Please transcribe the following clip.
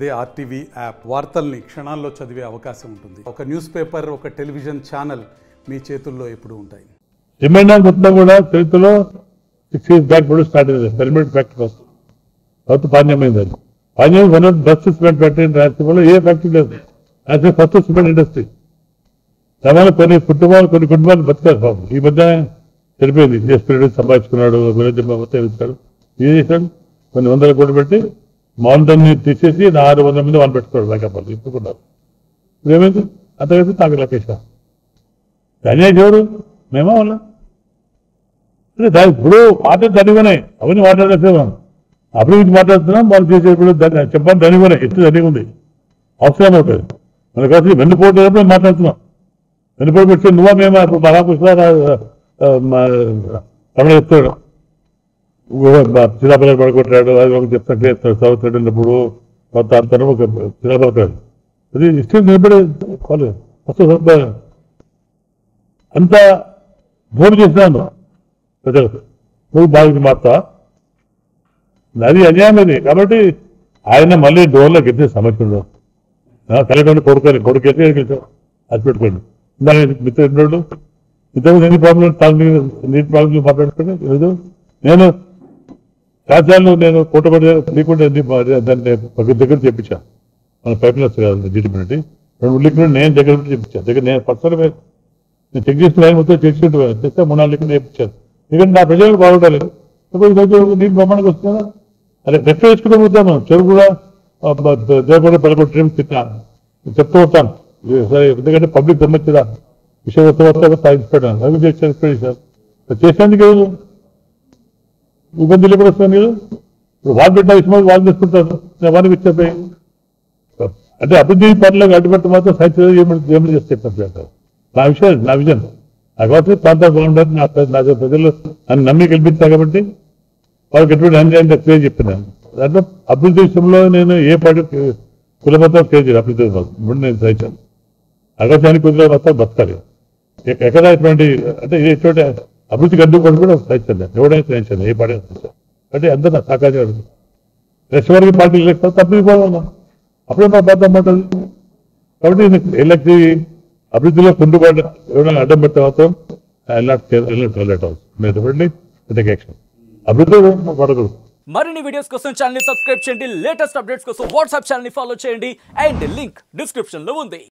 అదే RTV app వార్తల్ని క్షణాల్లో చదివే అవకాశం ఉంటుంది. ఒక న్యూస్ పేపర్, ఒక టెలివిజన్ ఛానల్ మీ చేతుల్లో ఎప్పుడూ ఉంటాయి. సిమెంట్ మొత్తం కూడా చరిత్రలో 6 years బ్యాక్ కూడా స్టార్ట్ అయింది. సిమెంట్ ఫ్యాక్టరీ ఫస్ట్ తర్వాత పాణ్యమైంది. అది Panyam one of best cement factory రాష్ట్రంలో ఏ ఫ్యాక్టరీ లేదు. యాజ్ ఫస్ట్ సిమెంట్ ఇండస్ట్రీ దానివల్ల కొన్ని కుటుంబాలు బతికారు పాపం. ఈ మధ్య చనిపోయింది. స్పిరిట్ సంపాదించుకున్నాడు, మొత్తం ఇస్తాడు. ఏం చేశాడు? కొన్ని వందల కోట్లు పెట్టి మౌంటైన్ని తీసేసి 600 మంది వాళ్ళు పెట్టుకోడు లేకపోతే ఇప్పుడుకున్నారు. ఇప్పుడు ఏమైంది? అంతకైతే నాకు లకేష అన్యాయం ఎవరు? మేమా వాళ్ళ అంటే దాని ఇప్పుడు మాటలు ధనివనాయి. అవన్నీ మాట్లాడేసేమా అభివృద్ధి మాట్లాడుతున్నాం. వాళ్ళు చేసేప్పుడు చెప్పాలి ధనివనాయి, ఎత్తు ధనిగా ఉంది, అవసరం అవుతుంది. మనకు అసలు వెన్నుపోటు మాట్లాడుతున్నాం. వెన్నుపోటు పెట్టి నువ్వా మేమా? ఇప్పుడు మహాకృష్ణ తమిళ చెప్తాడు, చిరాపల్లి పడగొట్టాడు, అది ఒక చెప్తాడు, చదువుతాడు అన్నప్పుడు కొత్త అంతా ఒక చిరాపడతాడు. అది ఇష్టం నిలబడే ఫస్ట్ అంతా భూమి చేసినాను ప్రజలకు. నువ్వు బాగా మారుతా అది అన్యాయం అది. కాబట్టి ఆయన మళ్ళీ డోర్లో గెలిచే సమస్య ఉండదు. కలెక్టర్ కొడుకు ఎట్లా గెలిచావు అది పెట్టుకోండి. మిత్రుడు ఇతరులు ఎన్ని ప్రాబ్లం నీటి ప్రాబ్లం మాట్లాడుకోండి. నేను రాజ్యాల్లో నేను కోటపడి లేకుండా దాన్ని దగ్గర చెప్పించాను. మన పైపులు వస్తాయి కదా జీడిపెట్టి 2 లీకులు నేను దగ్గర చెప్పించాను. నేను పర్సనల్ నేను చెక్ చేసిన లైన్ మొత్తం చెక్ చేస్తే 3-4 లీకులు చెప్పించాను. ఎందుకంటే నా ప్రజలకు బాగుండలేదు. నీటి బ్రహ్మాండకు వస్తుందా అదే రెఫ్ వేసుకుంటూ పోతాను. చెరువు కూడా దేవకుండా పడగొట్టి తిన్నాను చెప్తూ వస్తాను. సరే ఎందుకంటే పబ్లిక్ గమనించదా విషయం వస్తే సాధించాను. రవి చేశాను చేసేందుకు ఇబ్బందులు కూడా వస్తాను కదా. ఇప్పుడు వాళ్ళు పెట్టిన విషయం వాళ్ళు తీసుకుంటారు. నేను వాళ్ళకి ఇచ్చేపోయి అంటే అభివృద్ధి పనులకు అడ్డుపెట్ట మాత్రం సాహిత్యం ఏమని చేస్తే చెప్తాను. నా విజన్ నాకు కాబట్టి ప్రాంతాలు బాగుంటారు. నా ప్రజలు నన్ను నమ్మి గెలిపించాను కాబట్టి వాళ్ళకి ఎటువంటి అన్యాయం క్లియర్ చెప్తున్నాను. దాంట్లో అభివృద్ధి విషయంలో నేను ఏ పార్టీ కులమతం క్లియర్ చేయాలి. అభివృద్ధి ఇప్పుడు నేను సహించాను. ఆకాశానికి కుదిరే మొత్తం బతకాలి. ఎక్కడ ఎటువంటి అంటే ఎటువంటి అభివృద్ధికి అడ్డుకోవడం కూడా సహించాను. ఎవడైనా సహించాను, ఏ పార్టీ సహించాను. అంటే అందరూ నా సహకారం రెస్ట్ వరకు పార్టీ లేకపోతే తప్పిపోవాలన్నా అప్పుడే మా బాధ అమ్మంటుంది. కాబట్టి ఎలక్ట్రీ అభివృద్ధిలో కుంటుబాటు ఎవరైనా అడ్డం పెడితే మాత్రం యాక్షన్ అభివృద్ధి పడకూడదు. మరిన్ని వీడియోస్ కోసం ఛానల్ ని సబ్స్క్రైబ్ చేయండి. లేటెస్ట్ అప్డేట్స్ కోసం వాట్సాప్ ఛానల్ ని ఫాలో చేయండి. అండ్ లింక్ డిస్క్రిప్షన్ లో ఉంది.